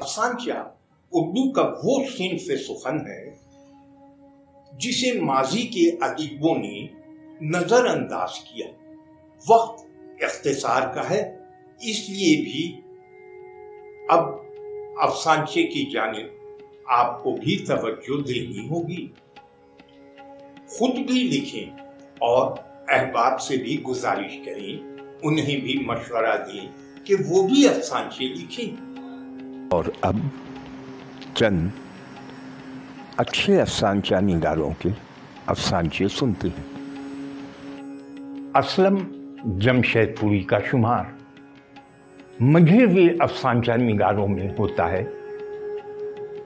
अफसानचा उर्दू का वो सिन्फ सुखन है जिसे माजी के अदीबों ने नजरअंदाज किया। वक्त इख्तिसार का है, इसलिए भी अब अफसानचे की जानिब आपको भी तवज्जो देनी होगी। खुद भी लिखें और अहबाब से भी गुजारिश करें, उन्हें भी मशवरा दें कि वो भी अफसानचे लिखें। और अब चंद अच्छे अफसानचा निगारों के अफसानचे सुनते हैं। असलम जमशेदपुरी का शुमार मघेवे अफसानचा निगारों में होता है।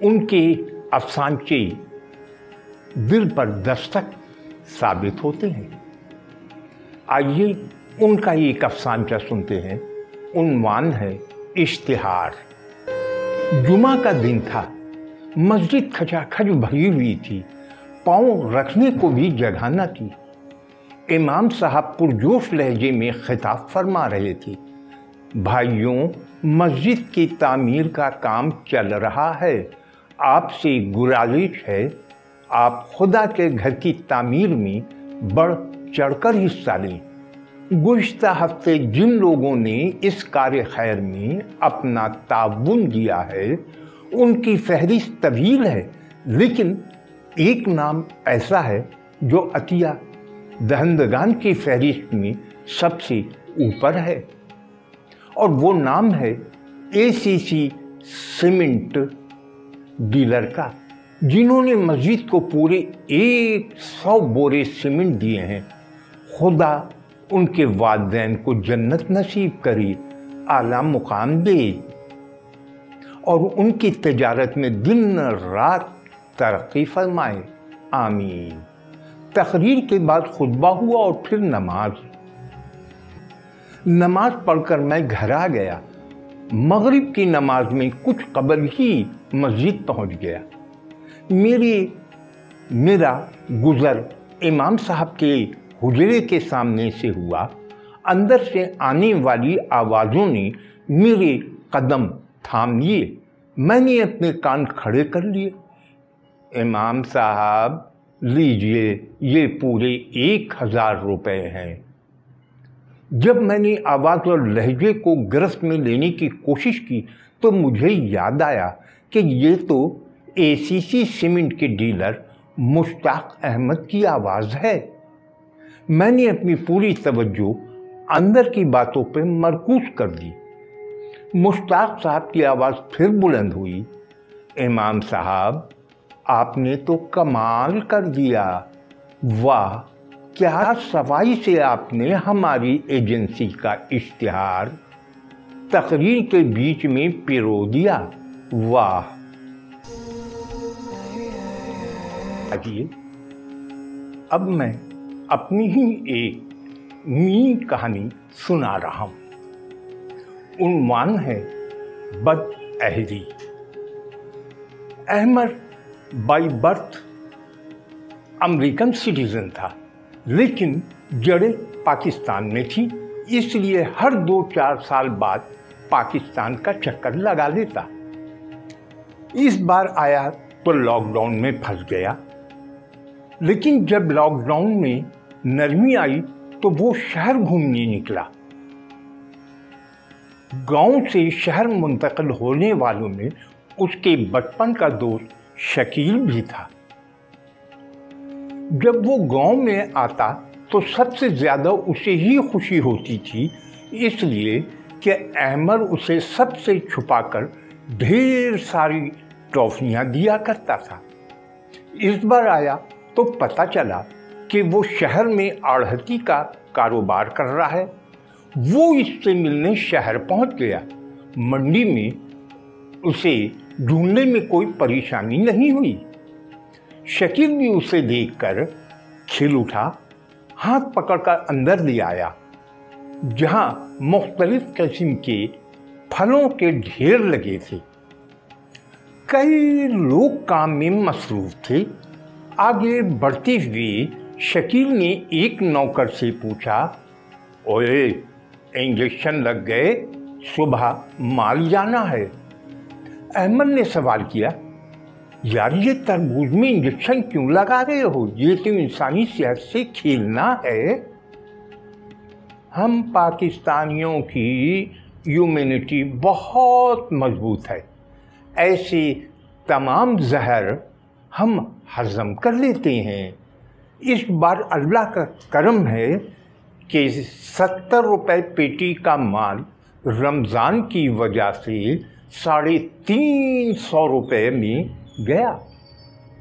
उनके अफसानचे दिल पर दस्तक साबित होते हैं। आइए उनका एक अफसानचा सुनते हैं। उन्वान है इश्तिहार। जुमा का दिन था, मस्जिद खचाखच भरी हुई थी, पाँव रखने को भी जगह न थी। इमाम साहब पुरजोश लहजे में खिताब फरमा रहे थे, भाइयों, मस्जिद की तामीर का काम चल रहा है, आपसे गुजारिश है आप खुदा के घर की तामीर में बढ़ चढ़कर हिस्सा लें। गुज़िश्ता हफ्ते जिन लोगों ने इस कार्य खैर में अपना ताउन दिया है उनकी फहरिस्त तवील है, लेकिन एक नाम ऐसा है जो अतिया दहंदगान की फहरिस्त में सबसे ऊपर है, और वो नाम है एसीसी सीमेंट डीलर का, जिन्होंने मस्जिद को पूरे 100 बोरे सीमेंट दिए हैं। खुदा उनके वालिदैन को जन्नत नसीब करे, आला मुकाम दे और उनकी तिजारत में दिन रात तरक्की फरमाए, आमीन। तकरीर के बाद खुतबा हुआ और फिर नमाज पढ़कर मैं घर आ गया। मगरिब की नमाज में कुछ कबल ही मस्जिद पहुंच गया। मेरा गुजर इमाम साहब के हुजरे के सामने से हुआ। अंदर से आने वाली आवाज़ों ने मेरे कदम थाम लिए। मैंने अपने कान खड़े कर लिए। इमाम साहब, लीजिए, ये पूरे 1000 रुपए हैं। जब मैंने आवाज़ और लहजे को गिरफ्त में लेने की कोशिश की तो मुझे याद आया कि ये तो एसीसी सीमेंट के डीलर मुश्ताक अहमद की आवाज़ है। मैंने अपनी पूरी तवज्जो अंदर की बातों पर मरकूज कर दी। मुश्ताक साहब की आवाज़ फिर बुलंद हुई, इमाम साहब, आपने तो कमाल कर दिया, वाह, क्या सफाई से आपने हमारी एजेंसी का इश्तिहार तकरीर के बीच में पिरो दिया, वाह। आइए अब मैं अपनी ही एक मिनी कहानी सुना रहा हूँ। उन्वान है बदअहदी। Ahmad by birth American citizen था, लेकिन जड़ें पाकिस्तान में थी, इसलिए हर 2-4 साल बाद पाकिस्तान का चक्कर लगा लेता। इस बार आया तो लॉकडाउन में फंस गया, लेकिन जब लॉकडाउन में नरमी आई तो वो शहर घूमने निकला। गांव से शहर मुंतकिल होने वालों में उसके बचपन का दोस्त शकील भी था। जब वो गांव में आता तो सबसे ज़्यादा उसे ही खुशी होती थी, इसलिए कि अहमद उसे सबसे छुपाकर ढेर सारी ट्रॉफियाँ दिया करता था। इस बार आया तो पता चला कि वो शहर में आढ़ती का कारोबार कर रहा है। वो इससे मिलने शहर पहुंच गया। मंडी में उसे ढूंढने में कोई परेशानी नहीं हुई। शकील भी उसे देखकर खिल उठा, हाथ पकड़कर अंदर ले आया, जहां मुख्तलिफ किस्म के फलों के ढेर लगे थे। कई लोग काम में मसरूफ थे। आगे बढ़ते हुए शकील ने एक नौकर से पूछा, ओए, इंजेक्शन लग गए, सुबह माल जाना है। अहमद ने सवाल किया, यार ये तरबूज में इंजेक्शन क्यों लगा रहे हो? ये तो इंसानी सेहत से खेलना है। हम पाकिस्तानियों की ह्यूमैनिटी बहुत मजबूत है, ऐसे तमाम जहर हम हजम कर लेते हैं। इस बार अल्लाह का करम है कि 70 रुपए पेटी का माल रमज़ान की वजह से 350 रुपये में गया।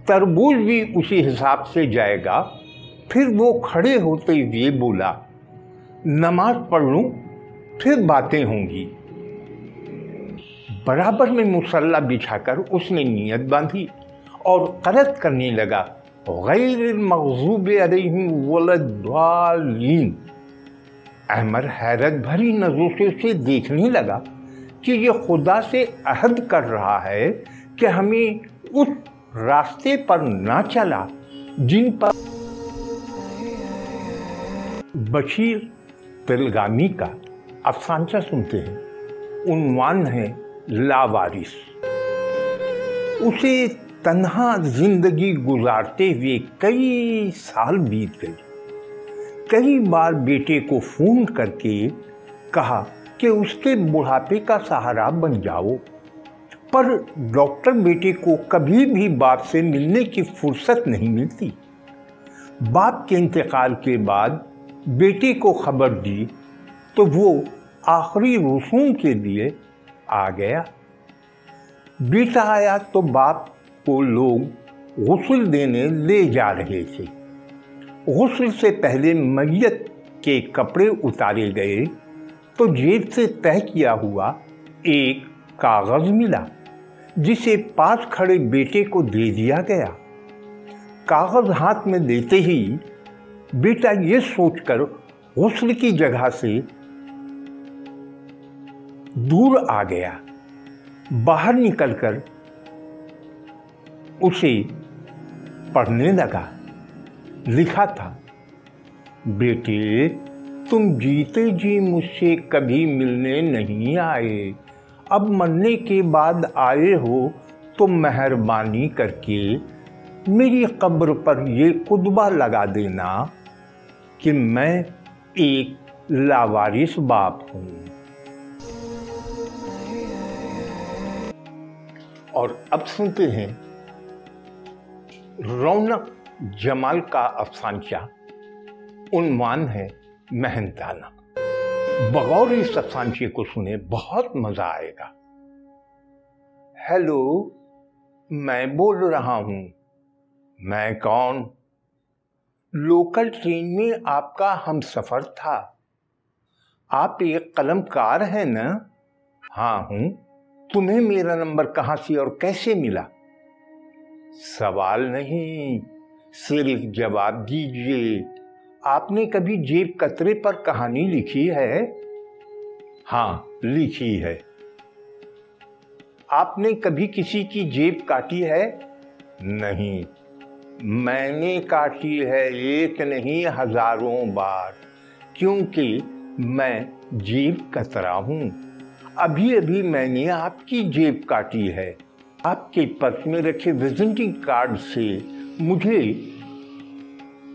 तरबूज भी उसी हिसाब से जाएगा। फिर वो खड़े होते हुए बोला, नमाज पढ़ लूँ फिर बातें होंगी। बराबर में मुसल्ला बिछाकर उसने नियत बांधी और क़रात करने लगा, गैरिल मग़ज़ूबि अलैहिम वलद्दालीन। अहमद हैरत भरी नज़रों से उसे देखने लगा कि ये खुदा से अहद कर रहा है कि हमें उस रास्ते पर ना चला जिन पर बशीर तिलगामी का अफसाना सुनते हैं। उन्वान है लावारिस। उसे तन्हा जिंदगी गुजारते हुए कई साल बीत गए। कई बार बेटे को फ़ोन करके कहा कि उसके बुढ़ापे का सहारा बन जाओ, पर डॉक्टर बेटे को कभी भी बाप से मिलने की फुर्सत नहीं मिलती। बाप के इंतकाल के बाद बेटे को खबर दी तो वो आखिरी रसूम के लिए आ गया। बेटा आया तो बाप को लोग गुस्ल देने ले जा रहे थे। गुस्ल से पहले मैयत के कपड़े उतारे गए तो जेब से तय किया हुआ एक कागज़ मिला, जिसे पास खड़े बेटे को दे दिया गया। कागज़ हाथ में देते ही बेटा ये सोचकर गुस्ल की जगह से दूर आ गया। बाहर निकलकर उसे पढ़ने लगा। लिखा था, बेटे तुम जीते जी मुझसे कभी मिलने नहीं आए, अब मरने के बाद आए हो तो मेहरबानी करके मेरी कब्र पर ये कुतबा लगा देना कि मैं एक लावारिस बाप हूँ। और अब सुनते हैं रौनक जमाल का अफसाना। उन्वान है मेहनताना। बगौर इस अफसाने को सुने बहुत मजा आएगा। हेलो, मैं बोल रहा हूँ। मैं कौन? लोकल ट्रेन में आपका हमसफर था। आप एक कलमकार हैं ना? हाँ हूँ। तुम्हें मेरा नंबर कहाँ से और कैसे मिला? सवाल नहीं, सिर्फ जवाब दीजिए। आपने कभी जेब कतरे पर कहानी लिखी है? हाँ, लिखी है। आपने कभी किसी की जेब काटी है? नहीं, मैंने काटी है, एक नहीं हजारों बार, क्योंकि मैं जेब कतरा हूँ। अभी अभी मैंने आपकी जेब काटी है। आपके पर्स में रखे विजिटिंग कार्ड से मुझे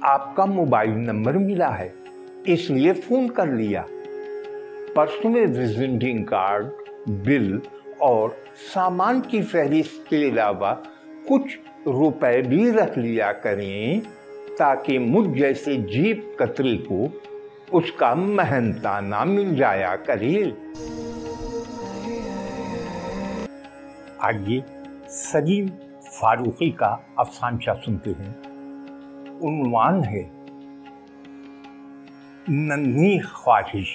आपका मोबाइल नंबर मिला है, इसलिए फ़ोन कर लिया। पर्स में विजिटिंग कार्ड, बिल और सामान की फहरिस्त के अलावा कुछ रुपए भी रख लिया करें, ताकि मुझ जैसे जेब कतरे को उसका मेहनताना मिल जाया करे। आइए सलीम फारूकी का अफसाना सुनते हैं। उन्वान है नन्ही ख्वाहिश।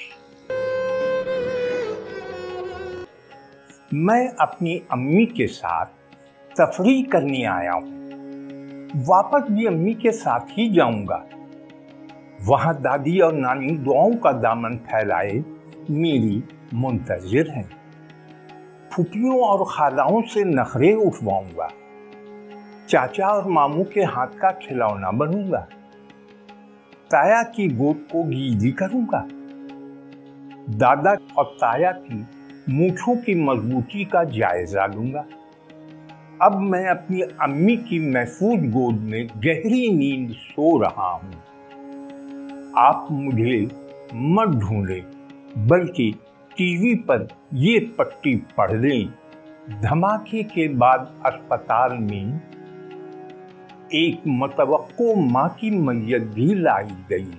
मैं अपनी अम्मी के साथ तफरीह करने आया हूँ। वापस भी अम्मी के साथ ही जाऊंगा। वहाँ दादी और नानी दुआओं का दामन फैलाए मेरी मुंतजिर हैं। फुफियों और खालाओं से नखरे उठवाऊंगा। चाचा और मामू के हाथ का खिलौना बनूंगा। ताया की गोद को गीली करूंगा। दादा और ताया की मूंछों की मजबूती का जायजा लूंगा। अब मैं अपनी अम्मी की महफूज गोद में गहरी नींद सो रहा हूं। आप मुझे मत ढूंढें, बल्कि टीवी पर ये पट्टी पढ़ लें। धमाके के बाद अस्पताल में एक मतवक्को मां की मैयत भी लाई गई।